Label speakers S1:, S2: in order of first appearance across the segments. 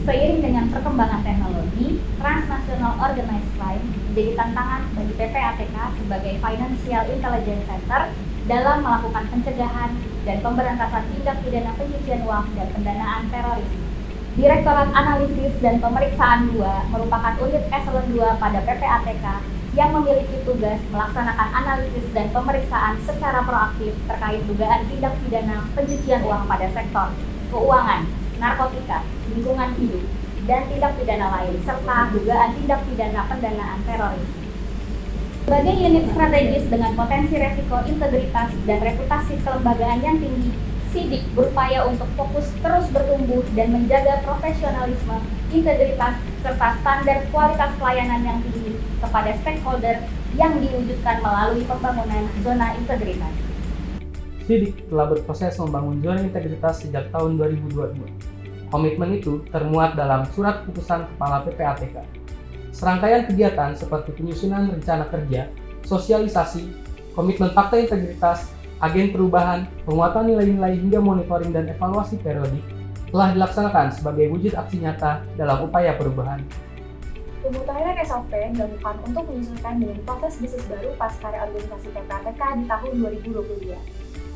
S1: Seiring dengan perkembangan teknologi, transnational organized crime menjadi tantangan bagi PPATK sebagai Financial Intelligence Center dalam melakukan pencegahan dan pemberantasan tindak pidana pencucian uang dan pendanaan terorisme. Direktorat Analisis dan Pemeriksaan 2 merupakan unit eselon 2 pada PPATK yang memiliki tugas melaksanakan analisis dan pemeriksaan secara proaktif terkait dugaan tindak pidana pencucian uang pada sektor keuangan, narkotika, lingkungan hidup, dan tindak pidana lain, serta dugaan tindak pidana pendanaan terorisme. Sebagai unit strategis dengan potensi resiko integritas dan reputasi kelembagaan yang tinggi, SIDIK berupaya untuk fokus terus bertumbuh dan menjaga profesionalisme, integritas, serta standar kualitas pelayanan yang tinggi kepada stakeholder yang diwujudkan melalui pembangunan zona integritas.
S2: SIDIK telah berproses membangun zona integritas sejak tahun 2022. Komitmen itu termuat dalam Surat Keputusan Kepala PPATK. Serangkaian kegiatan seperti penyusunan rencana kerja, sosialisasi, komitmen fakta integritas, agen perubahan, penguatan nilai-nilai hingga monitoring dan evaluasi periodik telah dilaksanakan sebagai wujud aksi nyata dalam upaya perubahan.
S3: Pemutahiran SOP dilakukan untuk menyesuaikan dengan proses bisnis baru pasca reorganisasi PPATK di tahun 2022.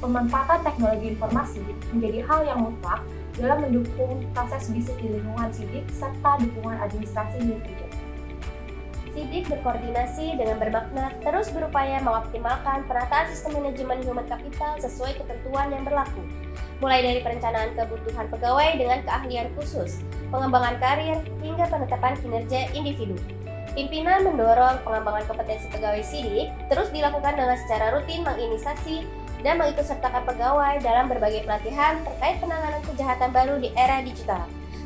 S3: Pemanfaatan teknologi informasi menjadi hal yang mutlak dalam mendukung proses bisnis di lingkungan SIDIK serta dukungan administrasi kerja.
S4: SIDIK berkoordinasi dengan bermakna terus berupaya mengoptimalkan penataan sistem manajemen human capital sesuai ketentuan yang berlaku, mulai dari perencanaan kebutuhan pegawai dengan keahlian khusus, pengembangan karir, hingga penetapan kinerja individu. Pimpinan mendorong pengembangan kompetensi pegawai SIDIK terus dilakukan dengan secara rutin menginisiasi dan mengikutsertakan pegawai dalam berbagai pelatihan terkait penanganan kejahatan baru di era digital.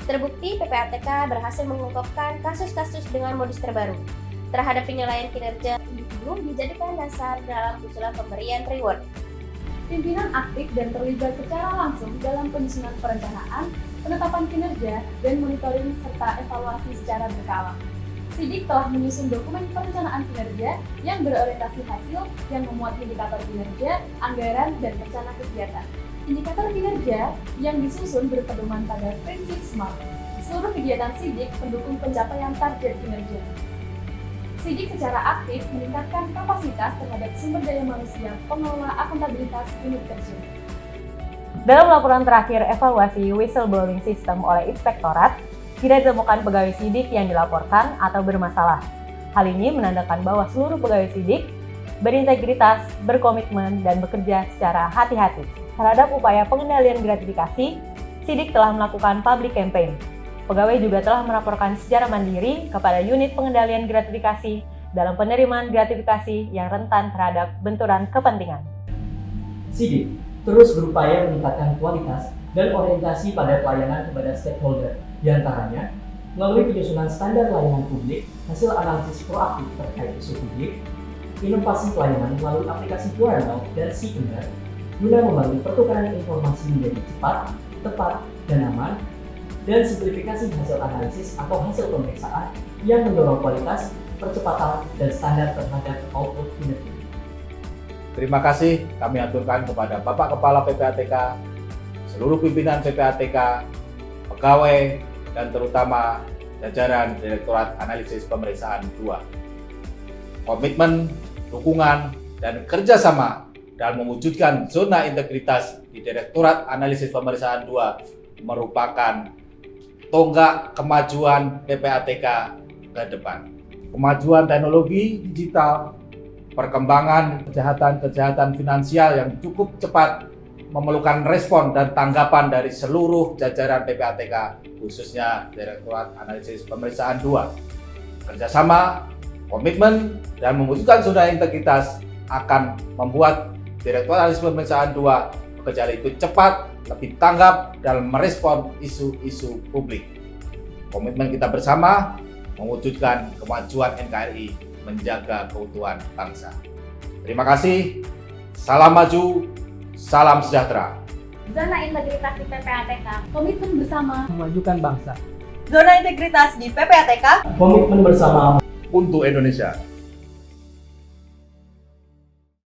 S4: Terbukti PPATK berhasil mengungkapkan kasus-kasus dengan modus terbaru. Terhadap penilaian kinerja individu dijadikan dasar dalam usulan pemberian reward.
S3: Pimpinan aktif dan terlibat secara langsung dalam penyusunan perencanaan, penetapan kinerja, dan monitoring serta evaluasi secara berkala. SIDIK telah menyusun dokumen perencanaan kinerja yang berorientasi hasil yang memuat indikator kinerja, anggaran, dan rencana kegiatan. Indikator kinerja yang disusun berpedoman pada prinsip SMART. Seluruh kegiatan SIDIK mendukung pencapaian target kinerja. SIDIK secara aktif meningkatkan kapasitas terhadap sumber daya manusia pengelola akuntabilitas unit kerja.
S5: Dalam laporan terakhir evaluasi whistleblowing system oleh Inspektorat, tidak ditemukan pegawai SIDIK yang dilaporkan atau bermasalah. Hal ini menandakan bahwa seluruh pegawai SIDIK berintegritas, berkomitmen, dan bekerja secara hati-hati. Terhadap upaya pengendalian gratifikasi, SIDIK telah melakukan public campaign. Pegawai juga telah melaporkan secara mandiri kepada unit pengendalian gratifikasi dalam penerimaan gratifikasi yang rentan terhadap benturan kepentingan.
S6: SIDIK terus berupaya meningkatkan kualitas dan orientasi pada pelayanan kepada stakeholder, di antaranya melalui penyusunan standar layanan publik, hasil analisis proaktif terkait isu publik, inovasi pelayanan melalui aplikasi QRL dan SIKENDER, guna membantu pertukaran informasi menjadi cepat, tepat, dan aman, dan simplifikasi hasil analisis atau hasil pemeriksaan yang mendorong kualitas, percepatan, dan standar terhadap output kinerja.
S7: Terima kasih kami aturkan kepada Bapak Kepala PPATK, seluruh pimpinan PPATK, pegawai, dan terutama jajaran Direktorat Analisis Pemeriksaan 2. Komitmen, dukungan, dan kerjasama dalam mewujudkan zona integritas di Direktorat Analisis Pemeriksaan 2 merupakan tonggak kemajuan PPATK ke depan. Kemajuan teknologi digital, perkembangan kejahatan finansial yang cukup cepat memerlukan respon dan tanggapan dari seluruh jajaran PPATK, khususnya Direktorat Analisis Pemeriksaan 2. Kerjasama, komitmen, dan mewujudkan zona integritas akan membuat Direktorat Analisis Pemeriksaan 2 bekerja lebih cepat, lebih tanggap dalam merespon isu-isu publik. Komitmen kita bersama mewujudkan kemajuan NKRI menjaga keutuhan bangsa. Terima kasih, salam maju, salam sejahtera.
S1: Zona integritas di PPATK,
S3: Komitmen bersama
S2: Memajukan bangsa.
S5: Zona integritas di PPATK
S6: Komitmen bersama
S7: Untuk Indonesia.